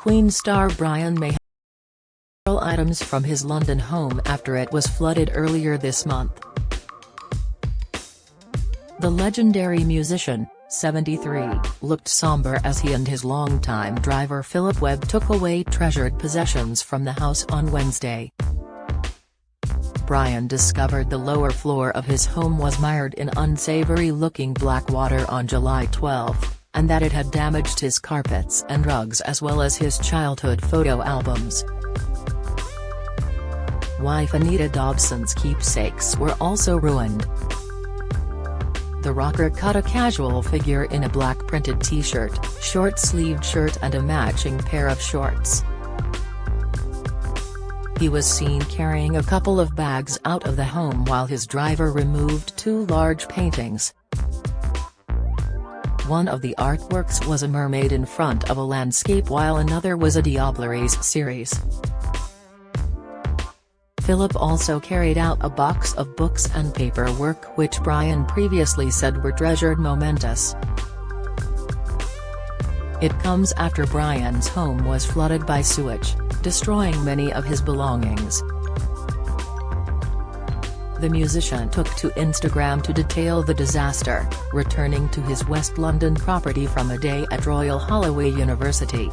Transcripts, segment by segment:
Queen star Brian May several items from his London home after it was flooded earlier this month. The legendary musician, 73, looked somber as he and his longtime driver Philip Webb took away treasured possessions from the house on Wednesday. Brian discovered the lower floor of his home was mired in unsavory-looking black water on July 12, and that it had damaged his carpets and rugs as well as his childhood photo albums. Wife Anita Dobson's keepsakes were also ruined. The rocker cut a casual figure in a black printed t-shirt, short-sleeved shirt and a matching pair of shorts. He was seen carrying a couple of bags out of the home while his driver removed two large paintings. One of the artworks was a mermaid in front of a landscape while another was a Diableries series. Philip also carried out a box of books and paperwork which Brian previously said were treasured mementos. It comes after Brian's home was flooded by sewage, destroying many of his belongings. The musician took to Instagram to detail the disaster, returning to his West London property from a day at Royal Holloway University.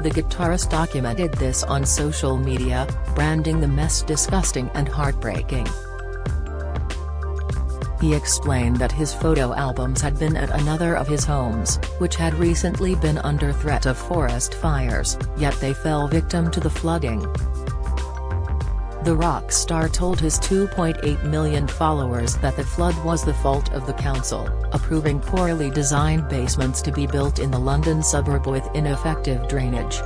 The guitarist documented this on social media, branding the mess disgusting and heartbreaking. He explained that his photo albums had been at another of his homes, which had recently been under threat of forest fires, yet they fell victim to the flooding. The rock star told his 2.8 million followers that the flood was the fault of the council, approving poorly designed basements to be built in the London suburb with ineffective drainage.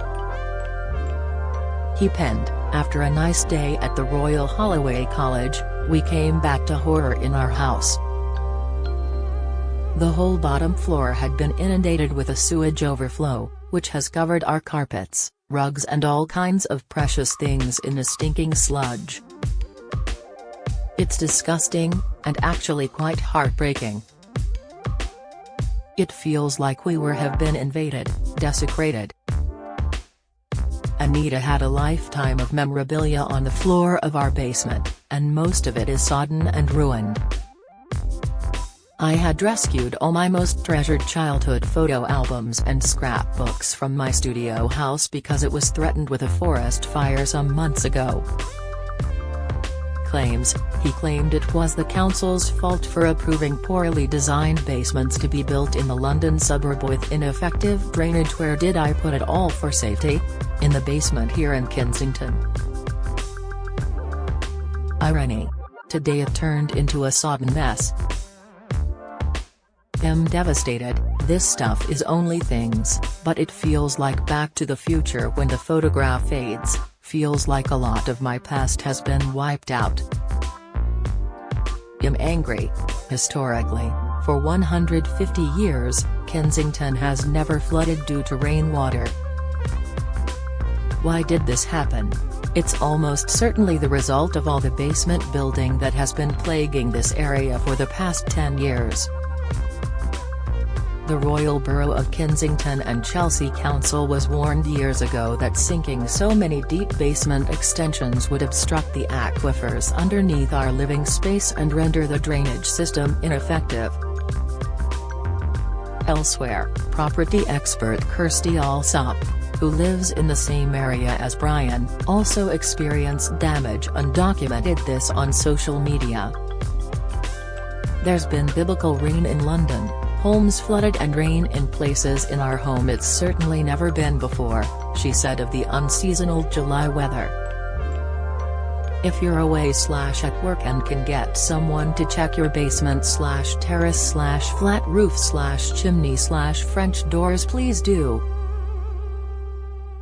He penned, "After a nice day at the Royal Holloway College, we came back to horror in our house. The whole bottom floor had been inundated with a sewage overflow, which has covered our carpets, rugs and all kinds of precious things in a stinking sludge. It's disgusting, and actually quite heartbreaking. It feels like we have been invaded, desecrated." Anita had a lifetime of memorabilia on the floor of our basement, and most of it is sodden and ruined. I had rescued all my most treasured childhood photo albums and scrapbooks from my studio house because it was threatened with a forest fire some months ago. He claimed it was the council's fault for approving poorly designed basements to be built in the London suburb with ineffective drainage. Where did I put it all for safety? In the basement here in Kensington. Irony. Today it turned into a sodden mess. I'm devastated. This stuff is only things, but it feels like Back to the Future when the photograph fades, feels like a lot of my past has been wiped out. I'm angry. Historically, for 150 years, Kensington has never flooded due to rainwater. Why did this happen? It's almost certainly the result of all the basement building that has been plaguing this area for the past 10 years. The Royal Borough of Kensington and Chelsea Council was warned years ago that sinking so many deep basement extensions would obstruct the aquifers underneath our living space and render the drainage system ineffective. Elsewhere, property expert Kirsty Allsop, who lives in the same area as Brian, also experienced damage and documented this on social media. "There's been biblical rain in London. Homes flooded and rain in places in our home it's certainly never been before," she said of the unseasonal July weather. If you're away/at work and can get someone to check your basement/terrace/flat roof/chimney/French doors, please do.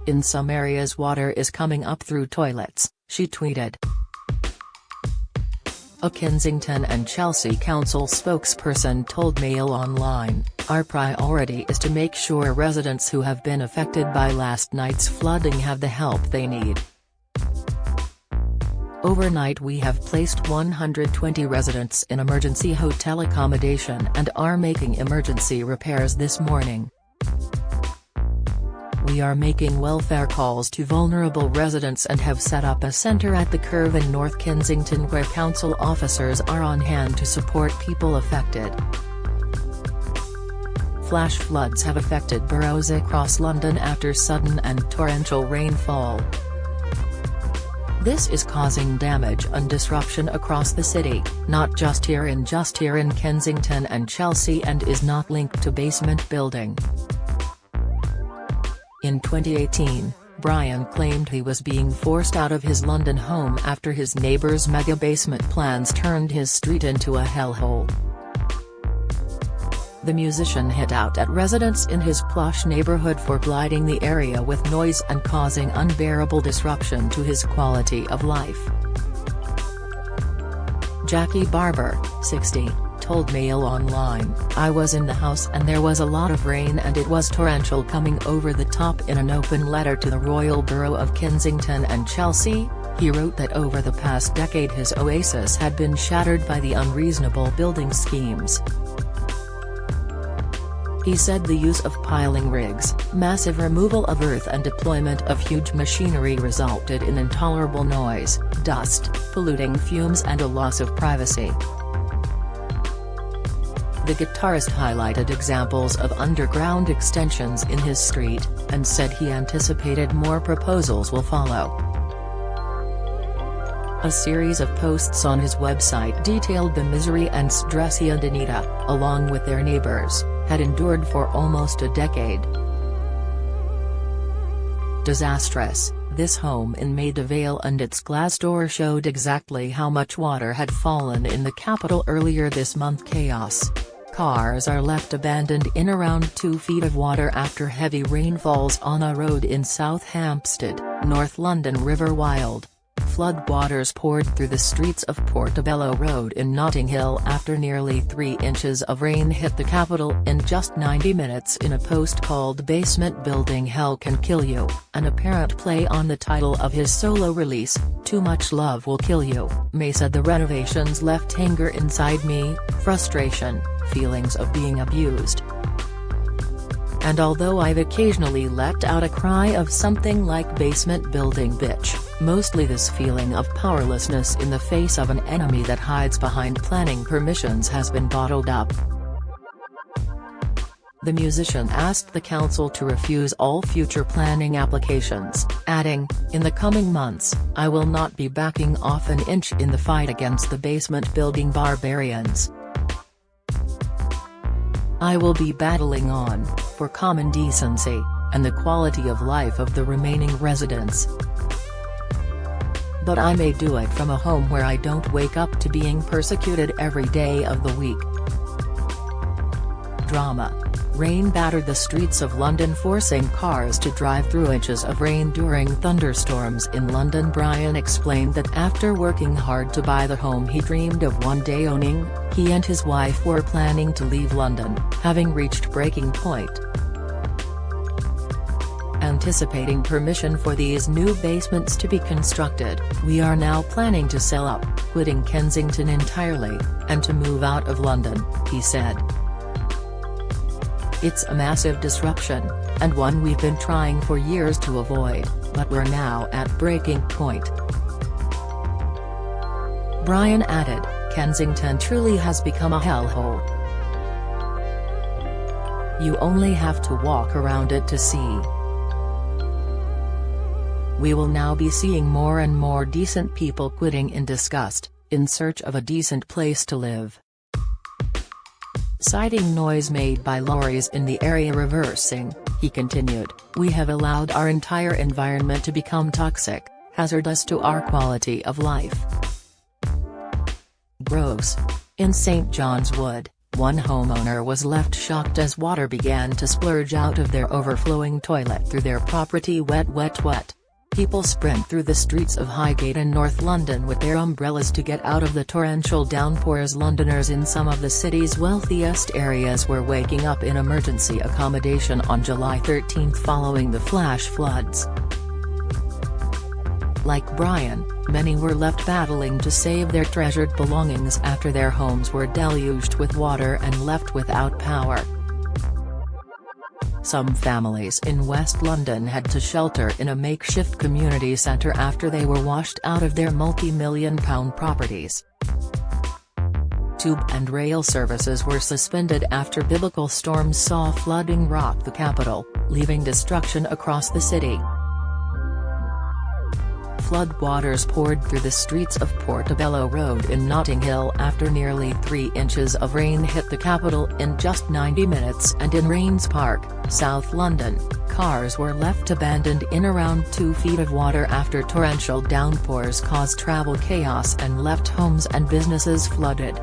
In some areas water is coming up through toilets, she tweeted. A Kensington and Chelsea Council spokesperson told Mail Online, "Our priority is to make sure residents who have been affected by last night's flooding have the help they need. Overnight we have placed 120 residents in emergency hotel accommodation and are making emergency repairs this morning. We are making welfare calls to vulnerable residents and have set up a centre at the Curve in North Kensington where council officers are on hand to support people affected. Flash floods have affected boroughs across London after sudden and torrential rainfall. This is causing damage and disruption across the city, not just here in Kensington and Chelsea, and is not linked to basement building. In 2018, Brian claimed he was being forced out of his London home after his neighbour's mega basement plans turned his street into a hellhole. The musician hit out at residents in his plush neighbourhood for blighting the area with noise and causing unbearable disruption to his quality of life. Jackie Barber, 60, told Mail Online, "I was in the house and there was a lot of rain and it was torrential coming over the top." In an open letter to the Royal Borough of Kensington and Chelsea, he wrote that over the past decade his oasis had been shattered by the unreasonable building schemes. He said the use of piling rigs, massive removal of earth and deployment of huge machinery resulted in intolerable noise, dust, polluting fumes and a loss of privacy. The guitarist highlighted examples of underground extensions in his street, and said he anticipated more proposals will follow. A series of posts on his website detailed the misery and stress he and Anita, along with their neighbours, had endured for almost a decade. Disastrous, this home in Maida Vale and its glass door showed exactly how much water had fallen in the capital earlier this month. Chaos. Cars are left abandoned in around 2 feet of water after heavy rainfalls on a road in South Hampstead, North London. River Wild. Floodwaters poured through the streets of Portobello Road in Notting Hill after nearly 3 inches of rain hit the capital in just 90 minutes. In a post called "Basement Building Hell Can Kill You," an apparent play on the title of his solo release, "Too Much Love Will Kill You," May said the renovations left anger inside me, frustration, feelings of being abused. And although I've occasionally let out a cry of something like "basement building bitch," mostly this feeling of powerlessness in the face of an enemy that hides behind planning permissions has been bottled up. The musician asked the council to refuse all future planning applications, adding, "In the coming months, I will not be backing off an inch in the fight against the basement building barbarians. I will be battling on, for common decency, and the quality of life of the remaining residents. But I may do it from a home where I don't wake up to being persecuted every day of the week." Drama. Rain battered the streets of London, forcing cars to drive through inches of rain during thunderstorms in London. Brian explained that after working hard to buy the home he dreamed of one day owning, he and his wife were planning to leave London, having reached breaking point. Anticipating permission for these new basements to be constructed, we are now planning to sell up, quitting Kensington entirely, and to move out of London, he said. "It's a massive disruption, and one we've been trying for years to avoid, but we're now at breaking point." Brian added, "Kensington truly has become a hellhole. You only have to walk around it to see. We will now be seeing more and more decent people quitting in disgust, in search of a decent place to live." Citing noise made by lorries in the area reversing, he continued, "We have allowed our entire environment to become toxic, hazardous to our quality of life." Gross. In St John's Wood, one homeowner was left shocked as water began to splurge out of their overflowing toilet through their property. Wet. People sprint through the streets of Highgate in North London with their umbrellas to get out of the torrential downpours. Londoners in some of the city's wealthiest areas were waking up in emergency accommodation on July 13 following the flash floods. Like Brian, many were left battling to save their treasured belongings after their homes were deluged with water and left without power. Some families in West London had to shelter in a makeshift community centre after they were washed out of their multi-million-pound properties. Tube and rail services were suspended after biblical storms saw flooding rock the capital, leaving destruction across the city. Floodwaters poured through the streets of Portobello Road in Notting Hill after nearly 3 inches of rain hit the capital in just 90 minutes, and in Rains Park, South London, cars were left abandoned in around 2 feet of water after torrential downpours caused travel chaos and left homes and businesses flooded.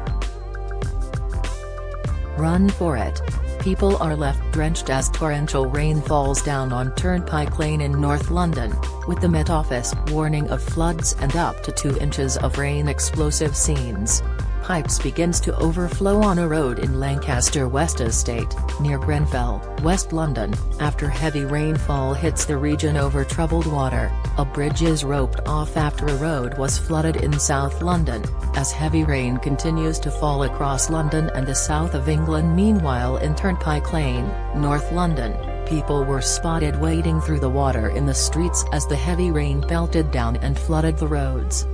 Run for it. People are left drenched as torrential rain falls down on Turnpike Lane in North London, with the Met Office warning of floods and up to 2 inches of rain. Explosive scenes. Pipes begins to overflow on a road in Lancaster West Estate, near Grenfell, West London, after heavy rainfall hits the region over troubled water. A bridge is roped off after a road was flooded in South London, as heavy rain continues to fall across London and the south of England. Meanwhile, in Turnpike Lane, North London, people were spotted wading through the water in the streets as the heavy rain pelted down and flooded the roads.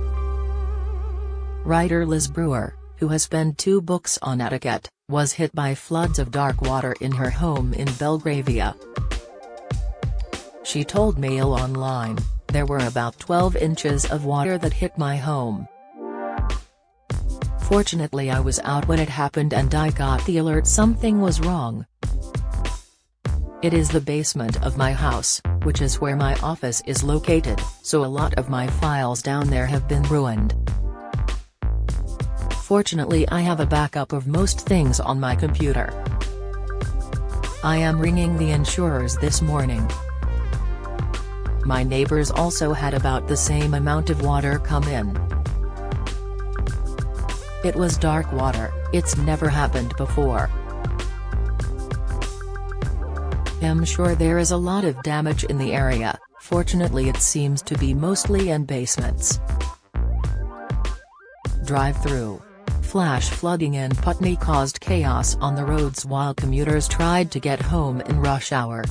Writer Liz Brewer, who has penned 2 books on etiquette, was hit by floods of dark water in her home in Belgravia. She told Mail Online, "There were about 12 inches of water that hit my home. Fortunately I was out when it happened and I got the alert something was wrong. It is the basement of my house, which is where my office is located, so a lot of my files down there have been ruined. Fortunately I have a backup of most things on my computer. I am ringing the insurers this morning." My neighbors also had about the same amount of water come in. It was dark water, it's never happened before. I'm sure there is a lot of damage in the area, fortunately it seems to be mostly in basements. Drive-through. Flash flooding in Putney caused chaos on the roads while commuters tried to get home in rush hour.